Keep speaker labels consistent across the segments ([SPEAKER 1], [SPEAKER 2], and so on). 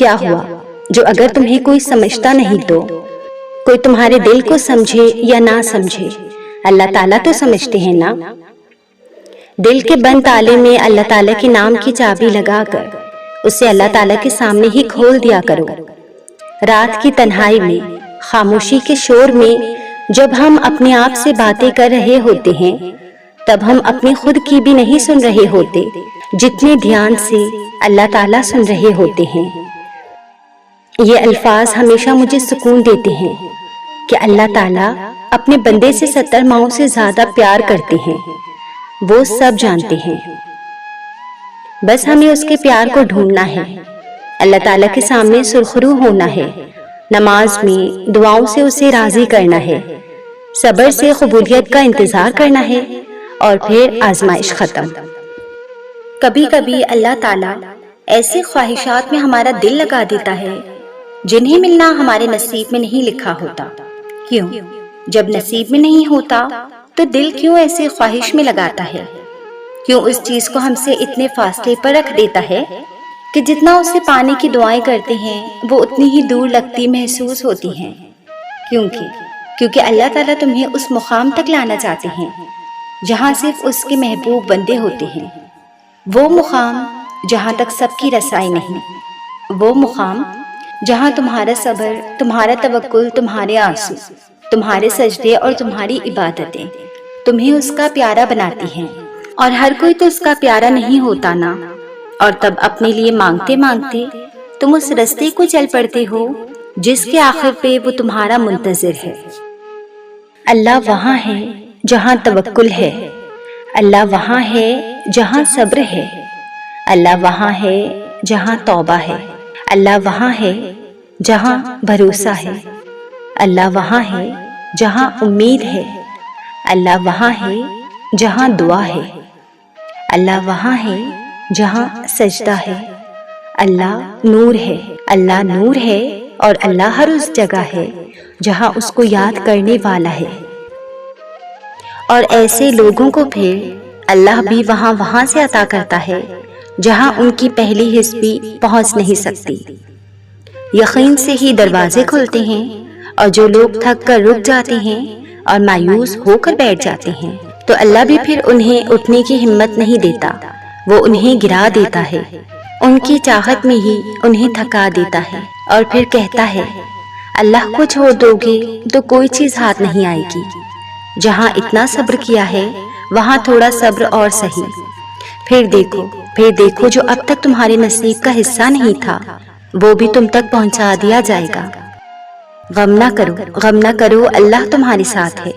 [SPEAKER 1] کیا ہوا جو اگر تمہیں کوئی سمجھتا نہیں تو؟ کوئی تمہارے دل کو سمجھے یا نہ سمجھے، اللہ تعالیٰ تو سمجھتے ہیں نا۔ دل کے بند تالے میں اللہ تعالیٰ کے نام کی چابی لگا کر اسے اللہ تعالیٰ کے سامنے ہی کھول دیا کرو۔ رات کی تنہائی میں، خاموشی کے شور میں جب ہم اپنے آپ سے باتیں کر رہے ہوتے ہیں تب ہم اپنی خود کی بھی نہیں سن رہے ہوتے جتنے دھیان سے اللہ تعالیٰ سن رہے ہوتے ہیں۔ یہ الفاظ ہمیشہ مجھے سکون دیتے ہیں کہ اللہ تعالیٰ اپنے بندے سے 70 ماؤں سے زیادہ پیار کرتے ہیں، وہ سب جانتے ہیں۔ بس ہمیں اس کے پیار کو ڈھونڈنا ہے، اللہ تعالیٰ کے سامنے سرخرو ہونا ہے، نماز میں دعاؤں سے اسے راضی کرنا ہے، صبر سے قبولیت کا انتظار کرنا ہے، اور پھر آزمائش ختم۔ کبھی کبھی اللہ تعالیٰ ایسے خواہشات میں ہمارا دل لگا دیتا ہے جنہیں ملنا ہمارے نصیب میں نہیں لکھا ہوتا۔ کیوں؟ جب نصیب میں نہیں ہوتا تو دل کیوں ایسے خواہش میں لگاتا ہے؟ کیوں اس چیز کو ہم سے اتنے فاصلے پر رکھ دیتا ہے کہ جتنا اسے پانے کی دعائیں کرتے ہیں وہ اتنی ہی دور لگتی محسوس ہوتی ہیں؟ کیونکہ اللہ تعالیٰ تمہیں اس مقام تک لانا چاہتے ہیں جہاں صرف اس کے محبوب بندے ہوتے ہیں، وہ مقام جہاں تک سب کی رسائی نہیں، وہ مقام جہاں تمہارا صبر، تمہارا توکل، تمہارے آنسو، تمہارے سجدے اور تمہاری عبادتیں تمہیں اس کا پیارا بناتی ہیں۔ اور ہر کوئی تو اس کا پیارا نہیں ہوتا نا، اور تب اپنے لیے مانگتے مانگتے تم اس رستے کو چل پڑتے ہو جس کے آخر پہ وہ تمہارا منتظر ہے۔ اللہ وہاں ہے جہاں توکل ہے، اللہ وہاں ہے جہاں صبر ہے، اللہ وہاں ہے جہاں توبہ ہے، اللہ وہاں ہے جہاں بھروسہ ہے، اللہ وہاں ہے جہاں امید ہے، اللہ وہاں ہے جہاں دعا ہے، اللہ وہاں ہے جہاں سجدہ ہے، اللہ نور ہے، اللہ نور ہے، اور اللہ ہر اس جگہ ہے جہاں اس کو یاد کرنے والا ہے۔ اور ایسے لوگوں کو پھر اللہ بھی وہاں سے عطا کرتا ہے جہاں ان کی پہلی حس بھی پہنچ نہیں سکتی۔ یقین سے ہی دروازے کھلتے ہیں، اور جو لوگ تھک کر رک جاتے ہیں اور مایوس ہو کر بیٹھ جاتے ہیں تو اللہ بھی پھر انہیں اٹھنے کی ہمت نہیں دیتا، وہ انہیں گرا دیتا ہے، ان کی چاہت میں ہی انہیں تھکا دیتا ہے، اور پھر کہتا ہے اللہ کو چھوڑ دو گے تو کوئی چیز ہاتھ نہیں آئے گی، جہاں اتنا صبر کیا ہے وہاں تھوڑا صبر اور سہی، پھر دیکھو جو اب تک تمہارے نصیب کا حصہ نہیں تھا وہ بھی تم تک پہنچا دیا جائے گا۔ غم نہ کرو، اللہ تمہارے ساتھ ہے۔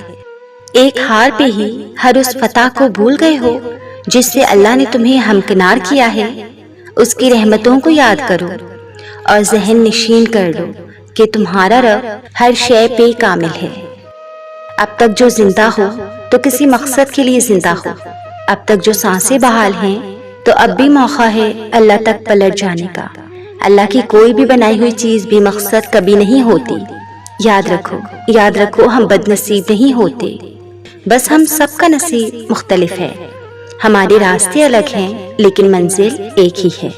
[SPEAKER 1] ایک ہار پہ ہی ہر اس فتح کو بھول گئے ہو جس سے اللہ نے تمہیں ہمکنار کیا ہے، اس کی رحمتوں کو یاد کرو اور ذہن نشین کر لو کہ تمہارا رب ہر شے پہ کامل ہے۔ اب تک جو زندہ ہو تو کسی مقصد کے لیے زندہ ہو، اب تک جو سانسیں بحال ہیں تو اب بھی موقع ہے اللہ تک پلٹ جانے کا۔ اللہ کی کوئی بھی بنائی ہوئی چیز بھی مقصد کبھی نہیں ہوتی۔ یاد رکھو ہم بد نصیب نہیں ہوتے، بس ہم سب کا نصیب مختلف ہے، ہمارے راستے الگ ہیں لیکن منزل ایک ہی ہے۔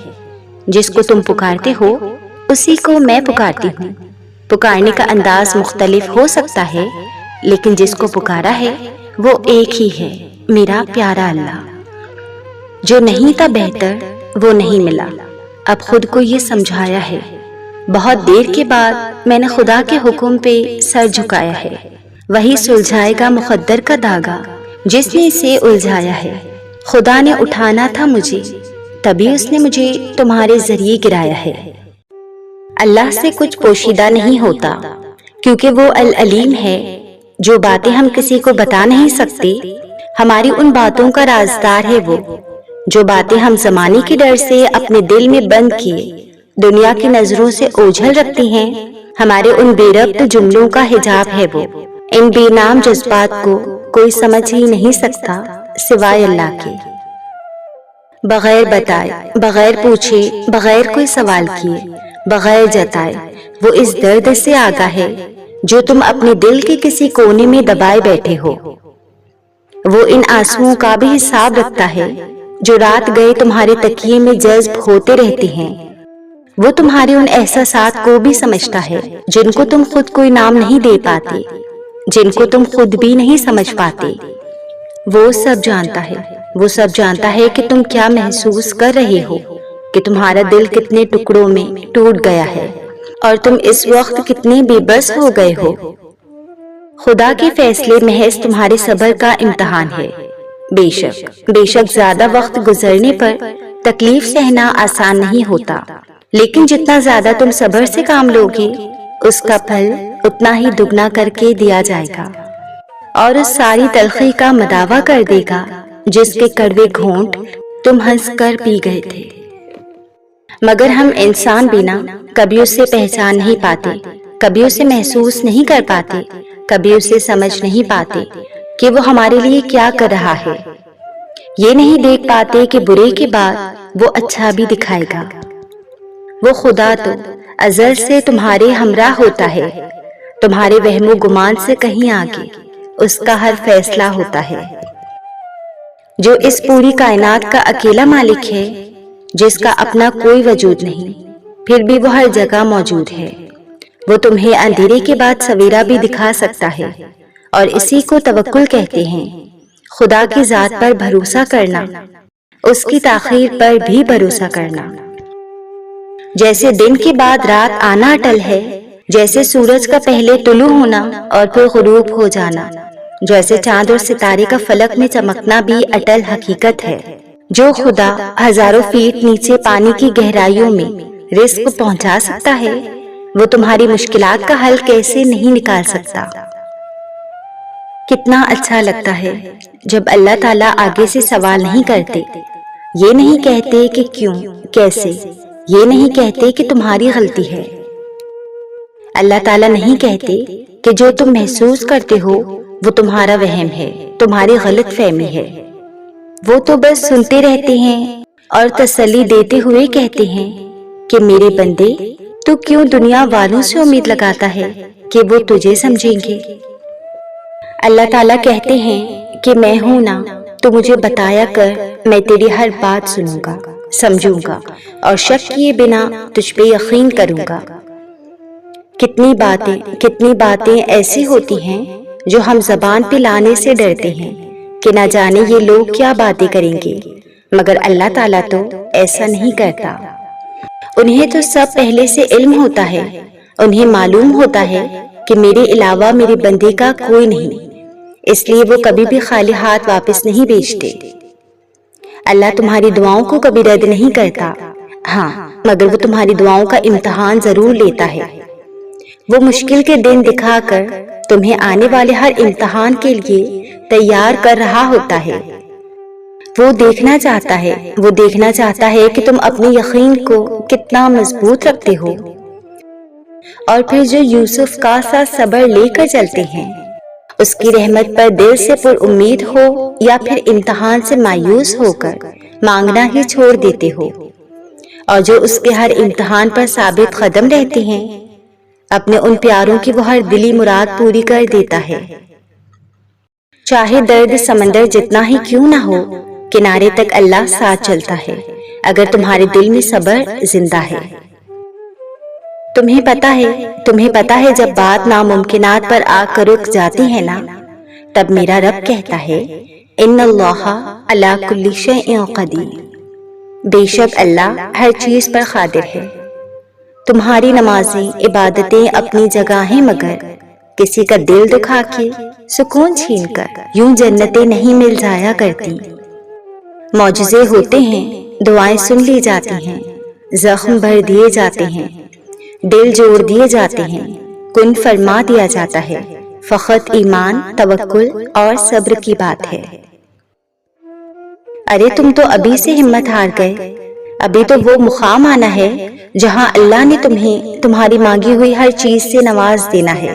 [SPEAKER 1] جس کو تم پکارتے ہو اسی کو میں پکارتی ہوں۔ پکارنے کا انداز مختلف ہو سکتا ہے لیکن جس کو پکارا ہے وہ ایک ہی ہے، میرا پیارا اللہ۔ جو نہیں تھا بہتر وہ نہیں ملا، اب خود کو یہ سمجھایا ہے۔ بہت دیر کے بعد میں نے خدا کے حکم پہ سر جھکایا ہے، وہی سلجھائے گا مقدر کا دھاگا جس نے اسے الجھایا ہے۔ خدا نے اٹھانا تھا مجھے، تبھی اس نے مجھے تمہارے ذریعے گرایا ہے۔ اللہ سے کچھ پوشیدہ نہیں ہوتا کیونکہ وہ العلیم ہے۔ جو باتیں ہم کسی کو بتا نہیں سکتے ہماری ان باتوں کا رازدار ہے وہ۔ جو باتیں ہم زمانے کے ڈر سے اپنے دل میں بند کیے دنیا کی نظروں سے اوجھل رکھتی ہیں ہمارے ان بے ربط جملوں کا حجاب ہے وہ۔ ان بے نام جذبات کو کوئی سمجھ ہی نہیں سکتا سوائے اللہ کے۔ بغیر بتائے، بغیر پوچھے، بغیر کوئی سوال کیے، بغیر جتائے وہ اس درد سے آگاہ ہے جو تم اپنے دل کے کسی کونے میں دبائے بیٹھے ہو۔ وہ ان آنسوؤں کا بھی حساب رکھتا ہے جو رات گئے تمہارے تکیے میں جذب ہوتے رہتے ہیں۔ وہ تمہارے ان احساسات کو بھی سمجھتا ہے جن کو تم خود کوئی نام نہیں دے پاتے، جن کو تم خود بھی نہیں سمجھ پاتے۔ وہ سب جانتا ہے، وہ سب جانتا ہے کہ تم کیا محسوس کر رہے ہو، کہ تمہارا دل کتنے ٹکڑوں میں ٹوٹ گیا ہے اور تم اس وقت کتنے بے بس ہو گئے ہو۔ خدا کے فیصلے محض تمہارے صبر کا امتحان ہے۔ بے شک زیادہ وقت گزرنے پر تکلیف سہنا آسان نہیں ہوتا، لیکن جتنا زیادہ تم صبر سے کام لوگے اس کا پھل اتنا ہی دگنا کر کے دیا جائے گا، اور اس ساری تلخی کا مداوا کر دے گا جس کے کڑوے گھونٹ تم ہنس کر پی گئے تھے۔ مگر ہم انسان بنا کبھی اسے پہچان نہیں پاتے، کبھی اسے محسوس نہیں کر پاتے، کبھی اسے سمجھ نہیں پاتے کہ وہ ہمارے لیے کیا کر رہا ہے۔ یہ نہیں دیکھ پاتے کہ برے کے بعد وہ اچھا بھی دکھائے گا۔ وہ خدا تو ازل سے تمہارے ہمراہ ہوتا ہے، تمہارے وہم و گمان سے کہیں آگے اس کا ہر فیصلہ ہوتا ہے۔ جو اس پوری کائنات کا اکیلا مالک ہے، جس کا اپنا کوئی وجود نہیں، پھر بھی وہ ہر جگہ موجود ہے۔ وہ تمہیں اندھیرے کے بعد سویرا بھی دکھا سکتا ہے، اور اسی کو توکل کہتے ہیں۔ خدا کی ذات پر بھروسہ کرنا، اس کی تاخیر پر بھی بھروسہ کرنا۔ جیسے دن کے بعد رات آنا اٹل ہے، جیسے سورج کا پہلے طلوع ہونا اور پھر غروب ہو جانا، جیسے چاند اور ستارے کا فلک میں چمکنا بھی اٹل حقیقت ہے۔ جو خدا ہزاروں فیٹ نیچے پانی کی گہرائیوں میں رزق پہنچا سکتا ہے، وہ تمہاری مشکلات کا حل کیسے نہیں نکال سکتا؟ کتنا اچھا لگتا ہے جب اللہ تعالیٰ آگے سے سوال نہیں کرتے، یہ نہیں کہتے کہ کیوں، کیسے، یہ نہیں کہتے کہ تمہاری غلطی ہے۔ اللہ تعالیٰ نہیں کہتے کہ جو تم محسوس کرتے ہو وہ تمہارا وہم ہے، تمہاری غلط فہمی ہے۔ وہ تو بس سنتے رہتے ہیں اور تسلی دیتے ہوئے کہتے ہیں کہ میرے بندے، تو کیوں دنیا والوں سے امید لگاتا ہے کہ وہ تجھے سمجھیں گے؟ اللہ تعالیٰ کہتے ہیں کہ میں ہوں نا، تو مجھے بتایا کر، میں تیری ہر بات سنوں گا، سمجھوں گا، اور شک کیے بنا تجھ پہ یقین کروں گا۔ کتنی باتیں ایسی ہوتی ہیں جو ہم زبان پہ لانے سے ڈرتے ہیں کہ نہ جانے یہ لوگ کیا باتیں کریں گے، مگر اللہ تعالیٰ تو ایسا نہیں کرتا۔ انہیں تو سب پہلے سے علم ہوتا ہے، انہیں معلوم ہوتا ہے کہ میرے علاوہ میرے بندے کا کوئی نہیں، اس لیے وہ کبھی بھی خالی ہاتھ واپس نہیں بھیجتے۔ اللہ تمہاری دعاؤں کو کبھی رد نہیں کرتا، ہاں، مگر وہ تمہاری دعاؤں کا امتحان ضرور لیتا ہے۔ وہ مشکل کے دن دکھا کر تمہیں آنے والے ہر امتحان کے لیے تیار کر رہا ہوتا ہے۔ وہ دیکھنا چاہتا ہے کہ تم اپنے یقین کو کتنا مضبوط رکھتے ہو، اور پھر جو یوسف کا سا صبر لے کر چلتے ہیں، اس کی رحمت پر دل سے پر امید ہو یا پھر امتحان سے مایوس ہو کر مانگنا ہی چھوڑ دیتے ہو، اور جو اس کے ہر امتحان پر ثابت قدم رہتے ہیں، اپنے ان پیاروں کی وہ ہر دلی مراد پوری کر دیتا ہے۔ چاہے درد سمندر جتنا ہی کیوں نہ ہو، کنارے تک اللہ ساتھ چلتا ہے اگر تمہارے دل میں صبر زندہ ہے۔ تمہیں پتا ہے جب بات ناممکنات پر آ کر رک جاتی ہے نا، تب میرا رب کہتا ہے ان اللہ علی کل شیء قدیر، بے شک اللہ ہر چیز پر قادر ہے۔ تمہاری نمازیں، عبادتیں اپنی جگہ ہیں، مگر کسی کا دل دکھا کے، سکون چھین کر یوں جنتیں نہیں مل جایا کرتی۔ معجزے ہوتے ہیں، دعائیں سن لی جاتی ہیں، زخم بھر دیے جاتے ہیں، دل جوڑ دیے جاتے ہیں، کن فرما دیا جاتا ہے، فقط ایمان، توکل اور صبر کی بات ہے۔ ارے تم تو ابھی سے ہمت ہار گئے، ابھی تو وہ مقام آنا ہے جہاں اللہ نے تمہیں تمہاری مانگی ہوئی ہر چیز سے نواز دینا ہے،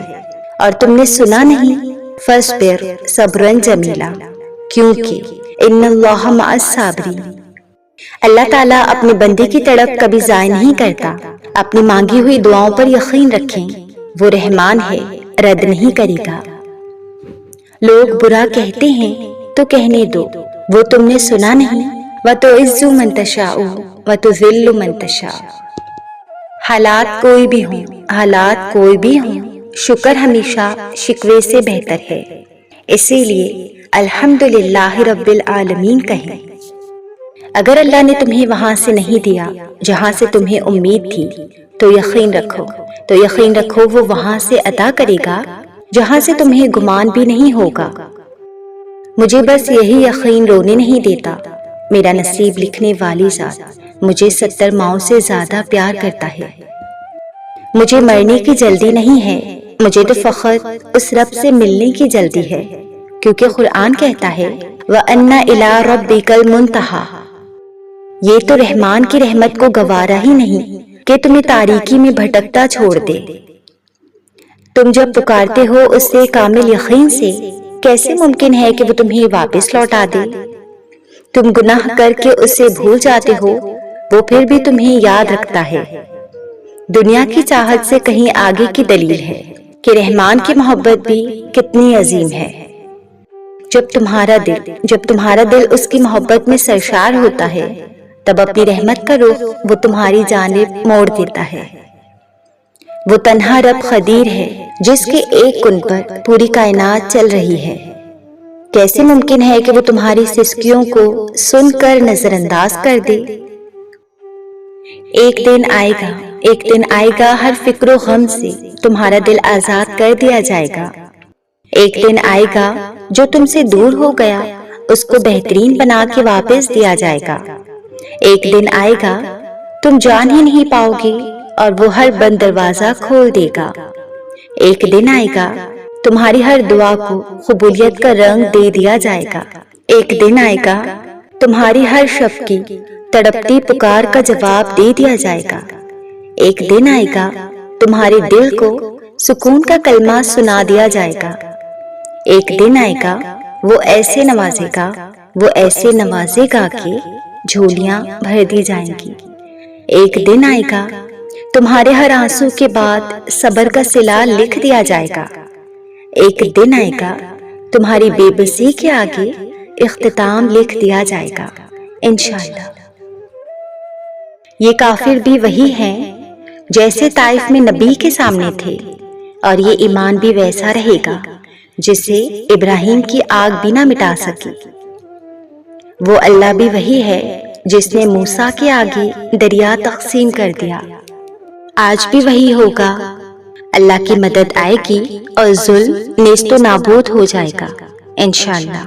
[SPEAKER 1] اور تم نے سنا نہیں، فاصبر صبرا جمیلا، کیونکہ ان اللہ مع الصابرین۔ اللہ تعالیٰ اپنے بندے کی تڑپ کبھی ضائع نہیں کرتا۔ اپنی مانگی ہوئی دعاؤں پر یقین رکھیں، وہ رحمان ہے، رد نہیں کرے گا۔ لوگ برا کہتے ہیں تو کہنے دو، وہ تم نے سنا نہیں، وَتُعِزُّ مَن تَشَاءُ وَتُذِلُّ مَن تَشَاءُ۔ حالات کوئی بھی ہوں، شکر ہمیشہ شکوے سے بہتر ہے، اسی لیے الحمدللہ رب العالمین کہیں۔ اگر اللہ نے تمہیں وہاں سے نہیں دیا جہاں سے تمہیں امید تھی تو یقین رکھو وہ وہاں سے عطا کرے گا جہاں سے تمہیں گمان بھی نہیں ہوگا۔ مجھے بس یہی یقین رونے نہیں دیتا، میرا نصیب لکھنے والی ذات مجھے 70 ماؤں سے زیادہ پیار کرتا ہے۔ مجھے مرنے کی جلدی نہیں ہے، مجھے تو فقط اس رب سے ملنے کی جلدی ہے، کیونکہ قرآن کہتا ہے وَأَنَّ إِلَىٰ رَبِّكَ الْمُنْتَهَىٰ۔ یہ تو رحمان کی رحمت کو گوارا ہی نہیں کہ تمہیں تاریکی میں بھٹکتا چھوڑ دے۔ تم جب پکارتے ہو اس سے کامل یقین سے، کیسے ممکن ہے کہ وہ تمہیں واپس لوٹا دے؟ تم گناہ کر کے اسے بھول جاتے ہو، وہ پھر بھی تمہیں یاد رکھتا ہے۔ دنیا کی چاہت سے کہیں آگے کی دلیل ہے کہ رحمان کی محبت بھی کتنی عظیم ہے۔ جب تمہارا دل اس کی محبت میں سرشار ہوتا ہے، تب اپنی رحمت کا رخ وہ تمہاری جانب موڑ دیتا ہے۔ وہ تنہا رب قدیر ہے جس کے ایک کن پر پوری کائنات چل رہی ہے۔ کیسے ممکن ہے کہ وہ تمہاری سسکیوں کو سن کر نظر انداز کر دے؟ ایک دن آئے گا ہر فکر و غم سے تمہارا دل آزاد کر دیا جائے گا۔ ایک دن آئے گا جو تم سے دور ہو گیا اس کو بہترین بنا کے واپس دیا جائے گا۔ ایک دن آئے گا تم جان ہی نہیں پاؤ گے اور وہ ہر بند دروازہ کھول دے گا۔ ایک دن آئے گا تمہاری ہر دعا کو قبولیت کا رنگ دے دیا جائے گا۔ ایک دن آئے گا تمہاری ہر شب کی تڑپتی پکار کا جواب دے دیا جائے گا۔ ایک دن آئے گا تمہارے دل کو سکون کا کلمہ سنا دیا جائے گا۔ ایک دن آئے گا وہ ایسے نوازے گا کہ جھولیاں بھر دی جائیں گی۔ ایک دن آئے گا تمہارے ہر آنسو کے بعد صبر کا صلہ لکھ دیا جائے گا۔ ایک دن آئے گا تمہاری بے بسی کے آگے اختتام لکھ دیا جائے گا انشاءاللہ۔ یہ کافر بھی وہی ہیں جیسے طائف میں نبی کے سامنے تھے، اور یہ ایمان بھی ویسا رہے گا جسے ابراہیم کی آگ بھی نہ مٹا سکی۔ وہ اللہ بھی وہی ہے جس نے موسیٰ کے آگے دریا تقسیم کر دیا۔ آج بھی وہی ہوگا، اللہ کی مدد آئے گی اور ظلم نیست و نابود ہو جائے گا انشاءاللہ۔